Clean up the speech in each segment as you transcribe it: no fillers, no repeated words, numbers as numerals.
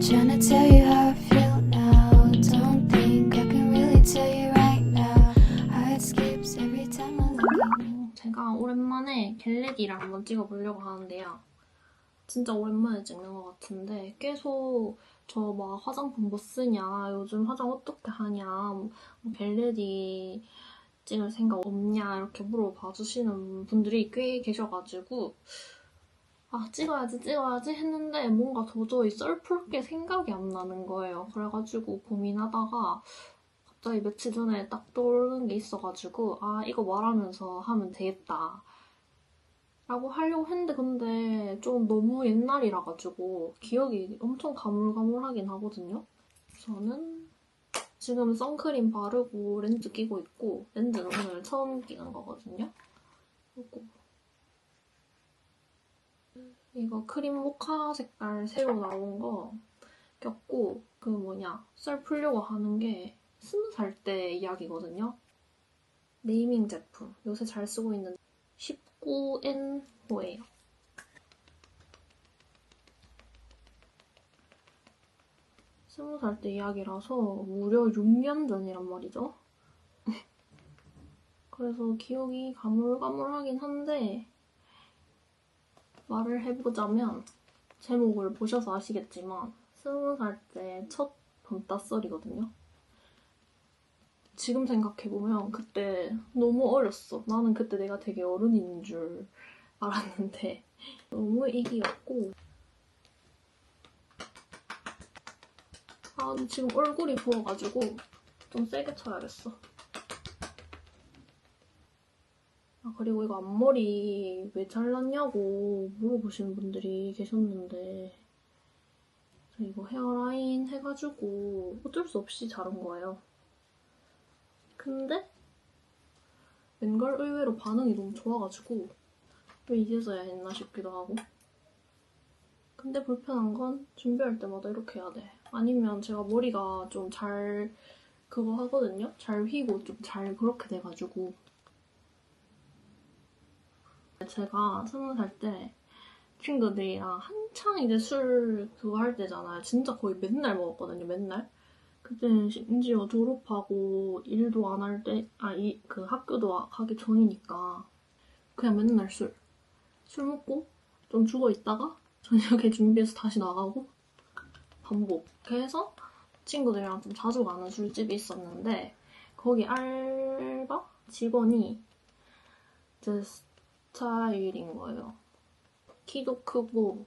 Trying to tell you how I feel now. Don't think I can really tell you right now. Heart skips every time I look at you. 제가 오랜만에 겟레디를 한번 찍어보려고 하는데요. 진짜 오랜만에 찍는 것 같은데 계속 저 막 화장품 뭐 쓰냐, 요즘 화장 어떻게 하냐, 뭐 겟레디 찍을 생각 없냐 이렇게 물어봐 주시는 분들이 꽤 계셔가지고 찍어야지 했는데 뭔가 도저히 썰풀 게 생각이 안 나는 거예요. 그래가지고 고민하다가 갑자기 며칠 전에 딱 떠오르는 게 있어가지고 이거 말하면서 하면 되겠다 라고 하려고 했는데 근데 좀 너무 옛날이라 가지고 기억이 엄청 가물가물하긴 하거든요. 저는 지금 선크림 바르고 렌즈 끼고 있고 렌즈는 오늘 처음 끼는 거거든요. 그리고 이거 크림 모카 색깔 새로 나온 거 꼈고 썰 풀려고 하는 게 20살 때 이야기거든요. 네이밍 제품 요새 잘 쓰고 있는 19N호예요. 스무 살 때 이야기라서 무려 6년 전이란 말이죠. 그래서 기억이 가물가물하긴 한데 말을 해보자면 제목을 보셔서 아시겠지만 20살 때 첫 밤따썰이거든요. 지금 생각해보면 그때 너무 어렸어. 나는 그때 내가 되게 어른인 줄 알았는데 너무 애기였고 지금 얼굴이 부어가지고 좀 세게 쳐야겠어. 그리고 이거 앞머리 왜 잘랐냐고 물어보시는 분들이 계셨는데 이거 헤어라인 해가지고 어쩔 수 없이 자른 거예요. 근데 웬걸 의외로 반응이 너무 좋아가지고 왜 이제서야 했나 싶기도 하고. 근데 불편한 건 준비할 때마다 이렇게 해야 돼. 아니면 제가 머리가 좀 잘 그거 하거든요? 잘 휘고 좀 잘 그렇게 돼가지고. 제가 20살 때 친구들이랑 한창 이제 술 그거 할 때잖아요. 진짜 거의 맨날 먹었거든요, 맨날. 그때는 심지어 졸업하고 일도 안 할 때, 그 학교도 가기 전이니까 그냥 맨날 술 먹고 좀 죽어있다가 저녁에 준비해서 다시 나가고 반복. 그래서 친구들이랑 좀 자주 가는 술집이 있었는데 거기 알바 직원이 제 스타일인 거예요. 키도 크고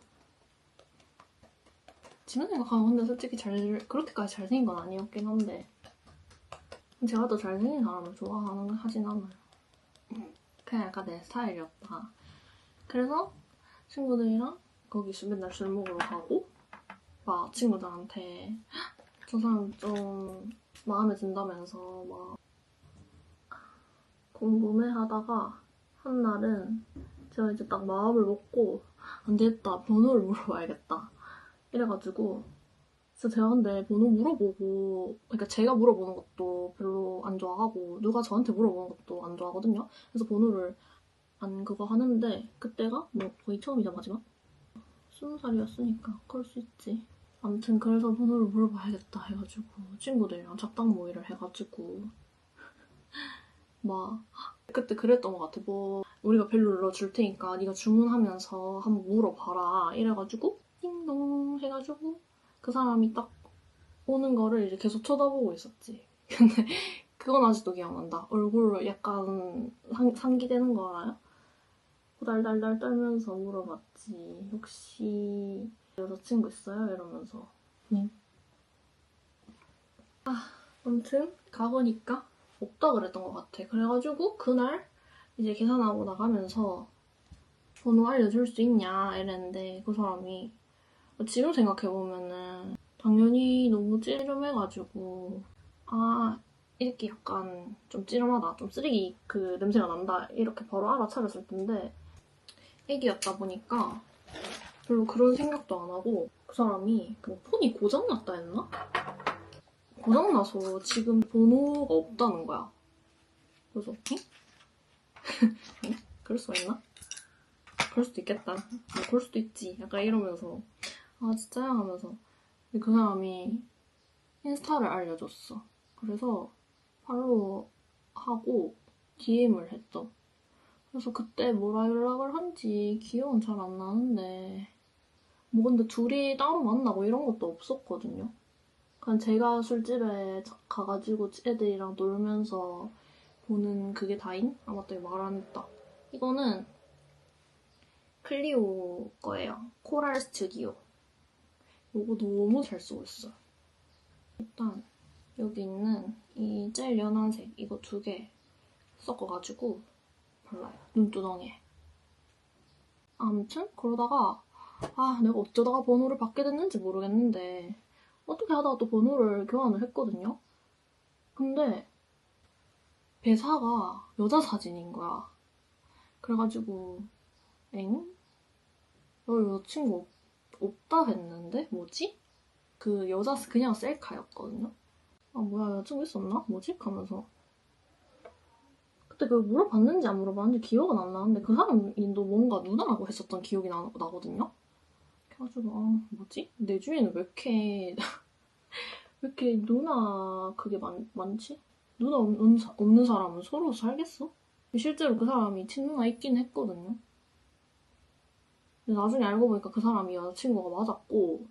지금 생각하면 근데 솔직히 그렇게까지 잘생긴 건 아니었긴 한데 제가 더 잘생긴 사람을 하진 않아요. 그냥 약간 내 스타일이었다. 그래서 친구들이랑 거기 맨날 술 먹으러 가고 막 친구들한테 저 사람 좀 마음에 든다면서 막 궁금해하다가 한 날은 제가 이제 딱 마음을 먹고 안 되겠다, 번호를 물어봐야겠다 이래가지고 진짜 제가 근데 번호 물어보고 그러니까 제가 물어보는 것도 별로 안 좋아하고 누가 저한테 물어보는 것도 안 좋아하거든요. 그래서 번호를 안 그거 하는데 그때가 뭐 거의 처음이자 마지막? 20살이었으니까 그럴 수 있지. 아무튼 그래서 번호를 물어봐야겠다 해가지고 친구들이랑 작당 모의를 해가지고 막 그때 그랬던 것 같아. 뭐 우리가 벨 눌러줄 테니까 네가 주문하면서 한번 물어봐라 이래가지고 띵동 해가지고 그 사람이 딱 오는 거를 이제 계속 쳐다보고 있었지. 근데 그건 아직도 기억난다. 얼굴로 약간 상기되는 거 알아요? 달달달 떨면서 물어봤지. 혹시 여자친구 있어요? 이러면서. 응. 아무튼 가보니까 없다 그랬던 것 같아. 그래가지고 그날 이제 계산하고 나가면서 번호 알려줄 수 있냐 이랬는데 그 사람이 지금 생각해보면은 당연히 너무 찌름해가지고 이렇게 약간 좀 찌름하다, 좀 쓰레기 그 냄새가 난다 이렇게 바로 알아차렸을 텐데 애기였다 보니까 별로 그런 생각도 안 하고 그 사람이 그 폰이 고장났다 했나? 고장나서 지금 번호가 없다는 거야. 그래서 응? 응? 그럴 수가 있나? 그럴 수도 있겠다. 그럴 수도 있지. 약간 이러면서 진짜야? 하면서 근데 그 사람이 인스타를 알려줬어. 그래서 팔로우하고 DM을 했어. 그래서 그때 뭐라 연락을 한지 기억은 잘 안 나는데 뭐 근데 둘이 따로 만나고 이런 것도 없었거든요. 그냥 제가 술집에 가가지고 애들이랑 놀면서 보는 그게 다인? 아 맞다 이거 말 안 했다. 이거는 클리오 거예요. 코랄 스튜디오. 이거 너무 잘 쓰고 있어요. 일단 여기 있는 이 제일 연한 색 이거 2개 섞어가지고 발라요. 눈두덩이에. 아무튼 그러다가 내가 어쩌다가 번호를 받게 됐는지 모르겠는데 어떻게 하다가 또 번호를 교환을 했거든요. 근데 배사가 여자 사진인 거야. 그래가지고 엥? 여자친구 없다 했는데 뭐지? 그 여자 그냥 셀카였거든요. 뭐야 여자친구 있었나? 뭐지? 하면서 그때 그 물어봤는지 안 물어봤는지 기억은 안 나는데 그 사람도 뭔가 누나라고 했었던 기억이 나거든요. 그래가지고 뭐지? 내 주위에는 왜 이렇게 왜 이렇게 누나 그게 많지? 누나 없는 사람은 서로 살겠어? 실제로 그 사람이 친누나 있긴 했거든요. 근데 나중에 알고 보니까 그 사람이 여자친구가 맞았고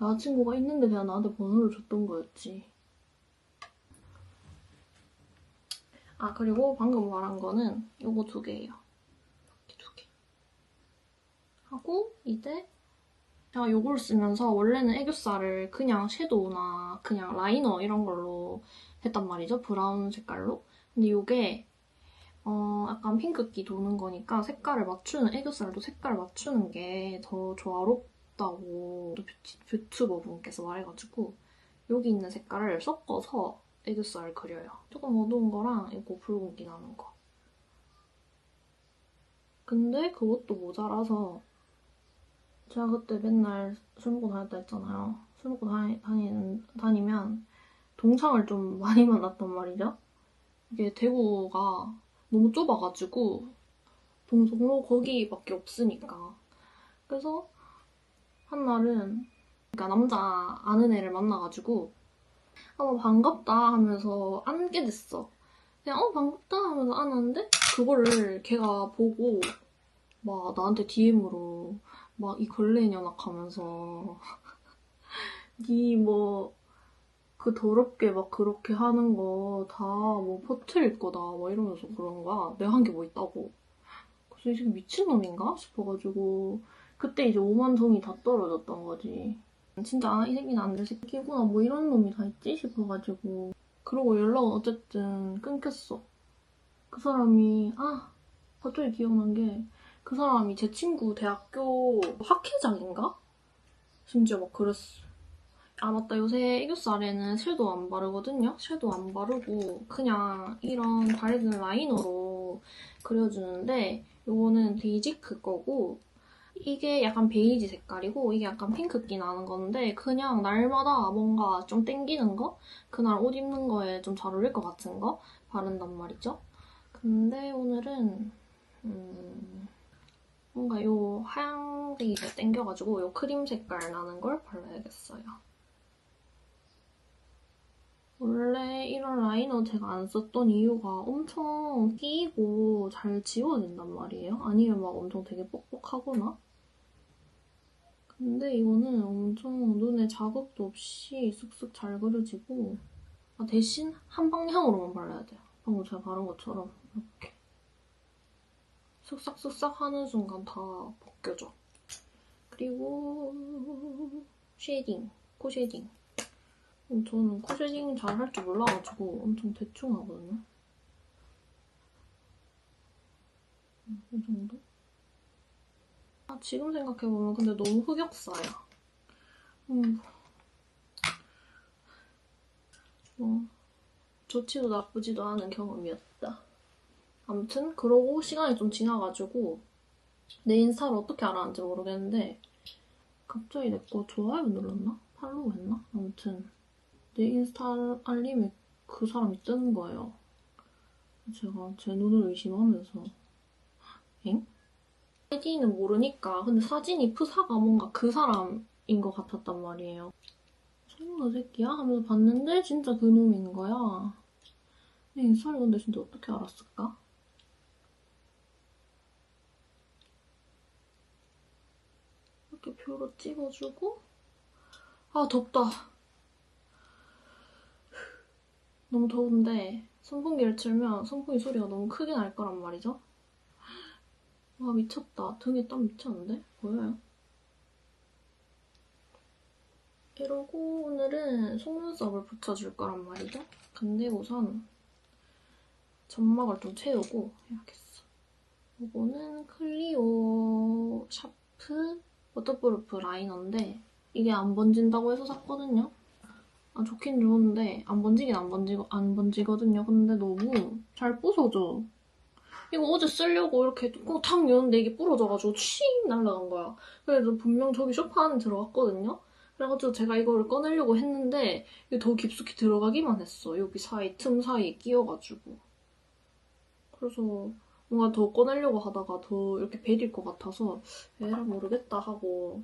여자친구가 있는데 그냥 나한테 번호를 줬던 거였지. 그리고 방금 말한 거는 요거 2개예요. 이렇게 2개. 하고 이제 제가 요걸 쓰면서 원래는 애교살을 그냥 섀도우나 그냥 라이너 이런 걸로 했단 말이죠. 브라운 색깔로. 근데 요게 약간 핑크기 도는 거니까 색깔을 맞추는, 애교살도 색깔을 맞추는 게 더 조화롭다고 뷰튜버 분께서 말해가지고 여기 있는 색깔을 섞어서 애교살을 그려요. 조금 어두운 거랑 이거 붉은기 나는 거. 근데 그것도 모자라서 제가 그때 맨날 술 먹고 다녔다 했잖아요. 술 먹고 다니면 동창을 좀 많이 만났단 말이죠. 이게 대구가 너무 좁아가지고 동성로 거기밖에 없으니까. 그래서 한 날은 그러니까 남자 아는 애를 만나가지고 반갑다 하면서 안게 됐어. 그냥 반갑다 하면서 안았는데 그거를 걔가 보고 막 나한테 DM으로 막 이 걸레년악 하면서 니 뭐 그 더럽게 막 그렇게 하는 거 다 뭐 퍼트릴 거다 막 이러면서 그러는 거야. 내가 한 게 뭐 있다고. 그래서 이 새끼 미친놈인가 싶어가지고 그때 이제 오만성이 다 떨어졌던 거지. 진짜 이 새끼는 안 될 새끼구나 뭐 이런 놈이 다 있지 싶어가지고 그러고 연락은 어쨌든 끊겼어. 그 사람이 갑자기 기억난 게 그 사람이 제 친구 대학교 학회장인가? 심지어 막 그랬어. 맞다. 요새 애교살에는 섀도우 안 바르거든요? 섀도우 안 바르고 그냥 이런 밝은 라이너로 그려주는데 요거는 베이지크 거고 이게 약간 베이지 색깔이고 이게 약간 핑크기 나는 건데 그냥 날마다 뭔가 좀 땡기는 거? 그날 옷 입는 거에 좀 잘 어울릴 것 같은 거 바른단 말이죠. 근데 오늘은 뭔가 요 하얀색이 땡겨가지고 요 크림 색깔 나는 걸 발라야겠어요. 원래 이런 라이너 제가 안 썼던 이유가 엄청 끼이고 잘 지워진단 말이에요. 아니면 막 엄청 되게 뻑뻑하거나. 근데 이거는 엄청 눈에 자극도 없이 쓱쓱 잘 그려지고 대신 한 방향으로만 발라야 돼요. 방금 제가 바른 것처럼 이렇게 쓱싹쓱싹 하는 순간 다 벗겨져. 그리고 쉐이딩, 코 쉐이딩. 저는 코 쉐이딩 잘 할 줄 몰라가지고 엄청 대충 하거든요. 이 정도? 지금 생각해보면 근데 너무 흑역사야. 좋지도 나쁘지도 않은 경험이었다. 아무튼 그러고 시간이 좀 지나가지고 내 인스타를 어떻게 알았는지 모르겠는데 갑자기 내 거 좋아요 눌렀나? 팔로우 했나? 아무튼 내 인스타 알림에 그 사람이 뜨는 거예요. 제가 제 눈을 의심하면서 엥? 아이디는 모르니까 근데 사진이 프사가 뭔가 그 사람인 놈인 것 같았단 말이에요. 성우 새끼야? 하면서 봤는데 진짜 그 놈인 거야. 내 인스타를 근데 진짜 어떻게 알았을까? 이렇게 표로 찍어주고 아 덥다. 너무 더운데 선풍기를 틀면 선풍기 소리가 너무 크게 날 거란 말이죠. 와 미쳤다. 등에 땀 미쳤는데? 보여요? 이러고 오늘은 속눈썹을 붙여줄 거란 말이죠. 근데 우선 점막을 좀 채우고 해야겠어. 이거는 클리오 샤프 워터프루프 라이너인데 이게 안 번진다고 해서 샀거든요. 아, 좋긴 좋은데 안 번지긴 안 번지거든요. 근데 너무 잘 부서져. 이거 어제 쓰려고 이렇게 꼭 탁 여는데 이게 부러져가지고 취 날라간 거야. 그래서 분명 저기 소파 안에 들어갔거든요. 그래가지고 제가 이거를 꺼내려고 했는데 이게 더 깊숙이 들어가기만 했어. 여기 사이 틈 사이에 끼어가지고. 그래서 뭔가 더 꺼내려고 하다가 더 이렇게 베릴 것 같아서 에라 모르겠다 하고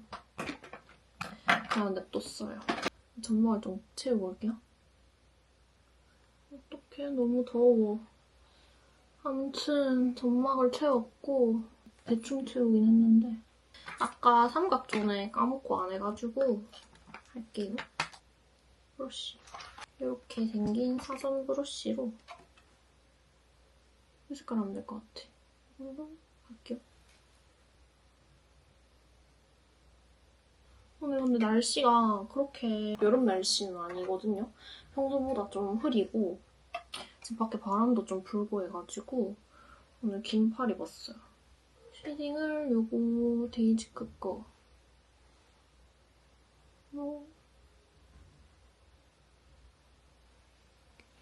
그냥 냅뒀어요. 점막을 좀 채우고 올게요. 어떡해 너무 더워. 아무튼 점막을 채웠고 대충 채우긴 했는데 아까 삼각존에 까먹고 안 해가지고 할게요. 브러쉬 이렇게 생긴 사선 브러쉬로 이 색깔 하면 될 것 같아. 이걸로 할게요. 오늘 근데 날씨가 그렇게 여름 날씨는 아니거든요. 평소보다 좀 흐리고 집 밖에 바람도 좀 불고 해가지고 오늘 긴팔 입었어요. 쉐딩을 요거 데이지크 거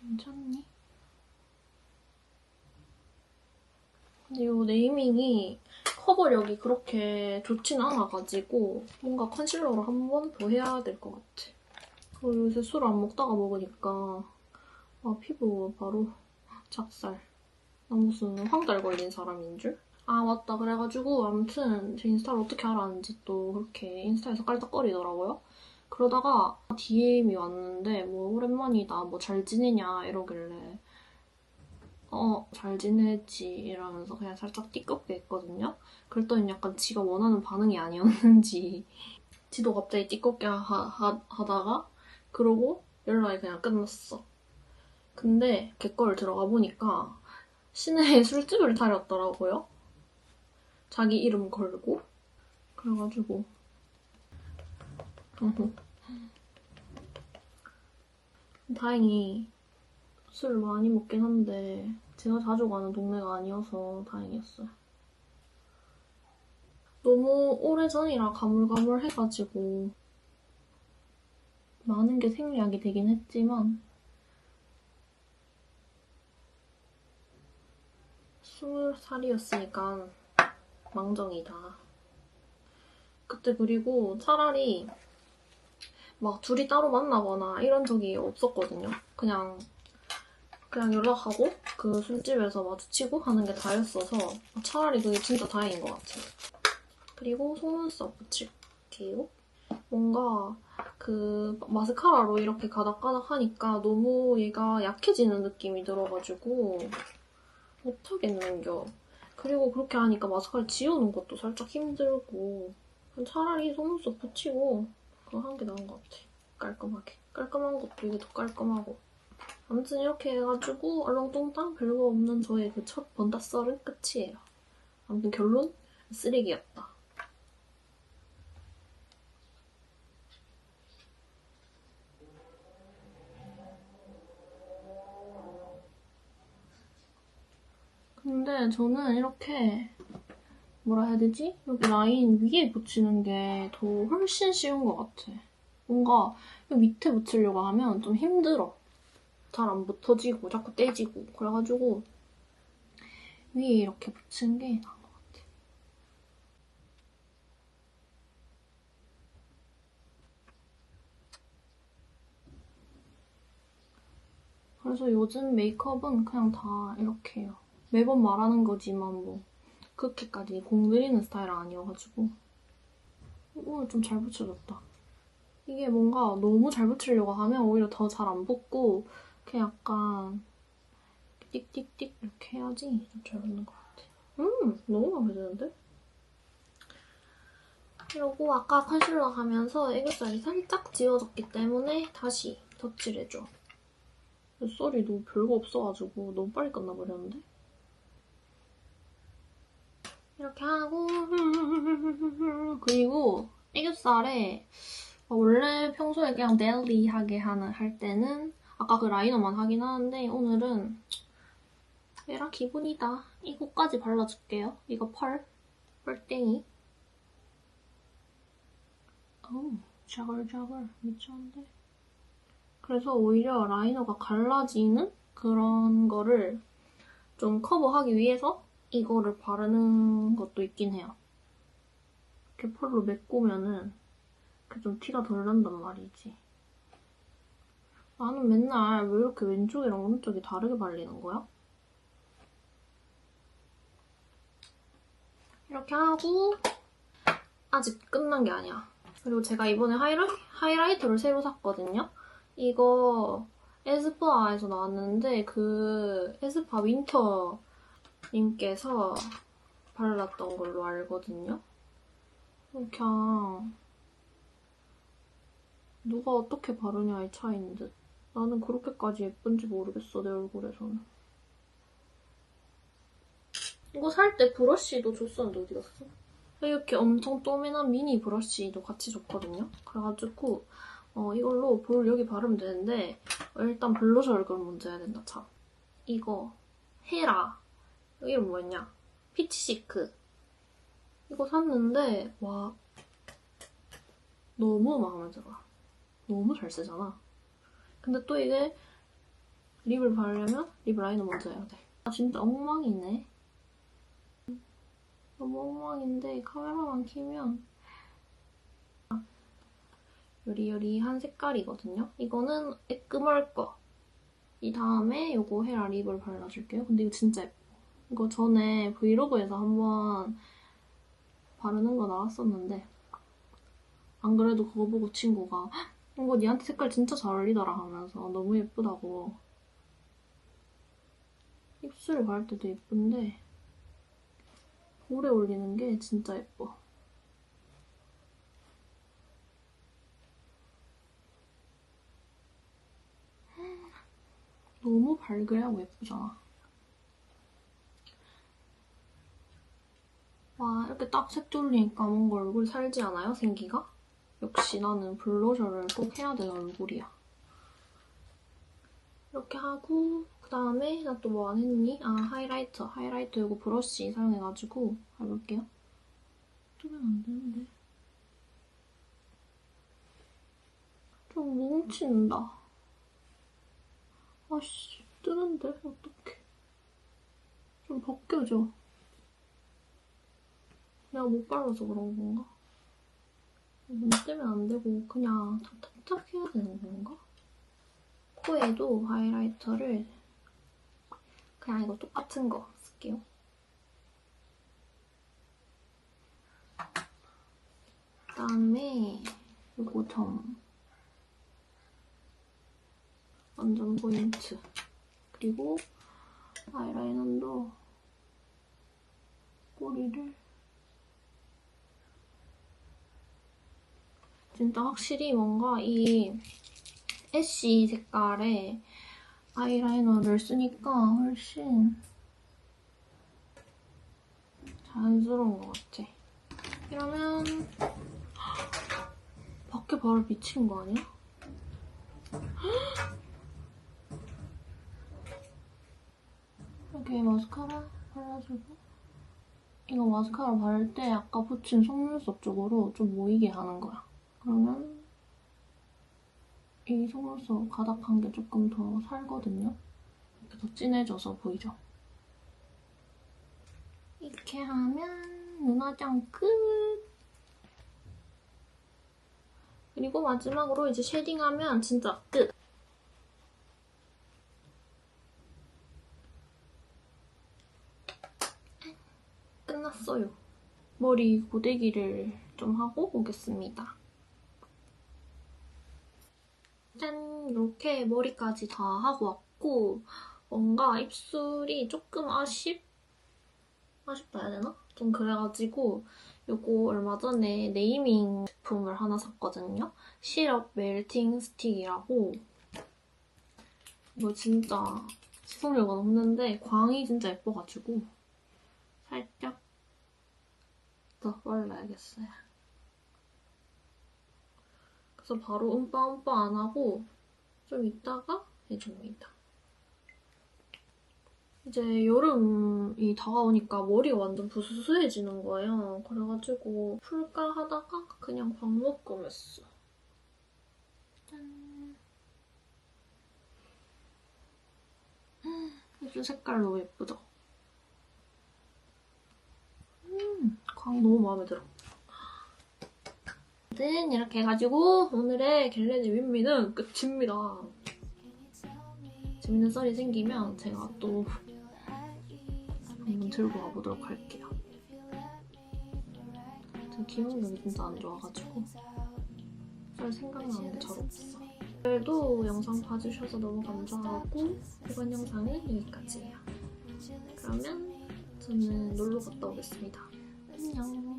괜찮니? 근데 요 네이밍이 커버력이 그렇게 좋진 않아가지고 뭔가 컨실러로 한 번 더 해야 될 것 같아. 그리고 요새 술 안 먹다가 먹으니까 피부 바로 작살. 나 무슨 황달 걸린 사람인 줄? 아 맞다. 그래가지고 아무튼 제 인스타를 어떻게 알았는지 또 그렇게 인스타에서 깔딱거리더라고요. 그러다가 DM이 왔는데 뭐 오랜만이다 뭐 잘 지내냐 이러길래 잘 지내지 이러면서 그냥 살짝 띠껍게 했거든요. 그랬더니 약간 지가 원하는 반응이 아니었는지 지도 갑자기 띠껍게 하다가 그러고 연락이 그냥 끝났어. 근데 걔 거를 들어가 보니까 시내에 술집을 차렸더라고요. 자기 이름 걸고. 그래가지고 다행히 술을 많이 먹긴 한데 제가 자주 가는 동네가 아니어서 다행이었어요. 너무 오래전이라 가물가물해가지고 많은 게 생략이 되긴 했지만 20살이었으니까 망정이다. 그때 그리고 차라리 막 둘이 따로 만나거나 이런 적이 없었거든요. 그냥 연락하고 그 술집에서 마주치고 하는 게 다였어서 차라리 그게 진짜 다행인 것 같아요. 그리고 속눈썹 붙일게요. 뭔가 그 마스카라로 이렇게 가닥가닥 하니까 너무 얘가 약해지는 느낌이 들어가지고 못하겠는겨. 그리고 그렇게 하니까 마스카라 지우는 것도 살짝 힘들고 차라리 속눈썹 붙이고 그거 하는 게 나은 것 같아. 깔끔하게. 깔끔한 것도 이게 더 깔끔하고. 아무튼 이렇게 해가지고 얼렁뚱땅 별거 없는 저의 그 첫 번다썰은 끝이에요. 아무튼 결론? 쓰레기였다. 근데 저는 이렇게 뭐라 해야 되지? 여기 라인 위에 붙이는 게 더 훨씬 쉬운 것 같아. 뭔가 밑에 붙이려고 하면 좀 힘들어. 잘 안 붙어지고 자꾸 떼지고 그래가지고 위에 이렇게 붙이는 게 나은 것 같아. 그래서 요즘 메이크업은 그냥 다 이렇게 해요. 매번 말하는 거지만 뭐 그렇게까지 공들이는 스타일은 아니어가지고 오늘 좀 잘 붙여줬다. 이게 뭔가 너무 잘 붙이려고 하면 오히려 더 잘 안 붙고 그냥 약간 띡띡띡 이렇게 해야지 좀 잘 붙는 것 같아. 너무 마음에 드는데? 그리고 아까 컨실러 하면서 애교살이 살짝 지워졌기 때문에 다시 덧칠을 해줘. 썰이 너무 별거 없어가지고 너무 빨리 끝나버렸는데? 이렇게 하고 그리고 애교살에 원래 평소에 그냥 데일리하게 할 때는 아까 그 라이너만 하긴 하는데 오늘은 얘랑 기분이다. 이거까지 발라줄게요. 이거 펄땡이. 어우, 자글자글 미쳤는데? 그래서 오히려 라이너가 갈라지는 그런 거를 좀 커버하기 위해서 이거를 바르는 것도 있긴 해요. 이렇게 펄로 메꾸면은 좀 티가 덜 난단 말이지. 나는 맨날 왜 이렇게 왼쪽이랑 오른쪽이 다르게 발리는 거야? 이렇게 하고 아직 끝난 게 아니야. 그리고 제가 이번에 하이라이터를 새로 샀거든요. 이거 에스쁘아에서 나왔는데 그 에스쁘아 윈터 님께서 발랐던 걸로 알거든요. 그냥 누가 어떻게 바르냐의 차이인 듯. 나는 그렇게까지 예쁜지 모르겠어, 내 얼굴에서는. 이거 살 때 브러쉬도 줬었는데 어디 갔어? 이렇게 엄청 또매난 미니 브러쉬도 같이 줬거든요. 그래가지고 이걸로 볼 여기 바르면 되는데 일단 블러셔를 그럼 먼저 해야 된다, 참. 이거 헤라. 이름 뭐였냐? 피치시크. 이거 샀는데 와 너무 마음에 들어. 너무 잘 쓰잖아. 근데 또 이게 립을 바르려면 립 라이너 먼저 해야 돼. 아 진짜 엉망이네. 너무 엉망인데 카메라만 켜면 여리여리한 색깔이거든요. 이거는 애끄멀 거. 이 다음에 이거 헤라 립을 발라줄게요. 근데 이거 진짜 예뻐. 이거 전에 브이로그에서 한번 바르는 거 나왔었는데 안 그래도 그거 보고 친구가 이거 니한테 색깔 진짜 잘 어울리더라 하면서 너무 예쁘다고. 입술에 바를 때도 예쁜데 볼에 올리는 게 진짜 예뻐. 너무 밝으려고 예쁘잖아. 와 이렇게 딱 색 돌리니까 뭔가 얼굴 살지 않아요? 생기가? 역시 나는 블러셔를 꼭 해야 되는 얼굴이야. 이렇게 하고 그다음에 나 또 뭐 안 했니? 아 하이라이터 이거 브러쉬 사용해가지고 해볼게요. 뜨면 안 되는데. 좀 뭉친다. 아씨 뜨는데 어떡해. 좀 벗겨져. 내가 못 발라서 그런 건가? 눈 뜨면 안 되고 그냥 탁탁탁 해야 되는 건가? 코에도 하이라이터를 그냥 이거 똑같은 거 쓸게요. 그다음에 이거 점 완전 포인트. 그리고 아이라이너도 꼬리를 진짜 확실히 뭔가 이 애쉬 색깔의 아이라이너를 쓰니까 훨씬 자연스러운 것 같아. 이러면 밖에 바로 미친 거 아니야? 이렇게 마스카라 발라주고 이거 마스카라 바를 때 아까 붙인 속눈썹 쪽으로 좀 모이게 하는 거야. 그러면 이 속눈썹 가닥한 게 조금 더 살거든요. 이렇게 더 진해져서 보이죠? 이렇게 하면 눈화장 끝! 그리고 마지막으로 이제 쉐딩하면 진짜 끝! 끝났어요. 머리 고데기를 좀 하고 오겠습니다. 짠! 이렇게 머리까지 다 하고 왔고 뭔가 입술이 조금 아쉽다 해야 되나? 좀 그래가지고 요거 얼마 전에 네이밍 제품을 하나 샀거든요. 시럽 멜팅 스틱이라고. 이거 진짜 지속력은 없는데 광이 진짜 예뻐가지고 살짝 더 발라야겠어요. 그래서 바로 음빠음빠 안 하고 좀 이따가 해줍니다. 이제 여름이 다가오니까 머리가 완전 부스스해지는 거예요. 그래가지고 풀까 하다가 그냥 광묶음 했어. 짠. 입술 색깔 너무 예쁘죠? 광 너무 마음에 들어. 아무튼 이렇게 해가지고 오늘의 겟레디 윈미는 끝입니다. 재밌는 썰이 생기면 제가 또 한번 들고 와보도록 할게요. 저 기억력이 진짜 안 좋아가지고 썰 생각나는 게 잘 없어. 오늘도 영상 봐주셔서 너무 감사하고 이번 영상은 여기까지예요. 그러면 저는 놀러 갔다 오겠습니다. 안녕.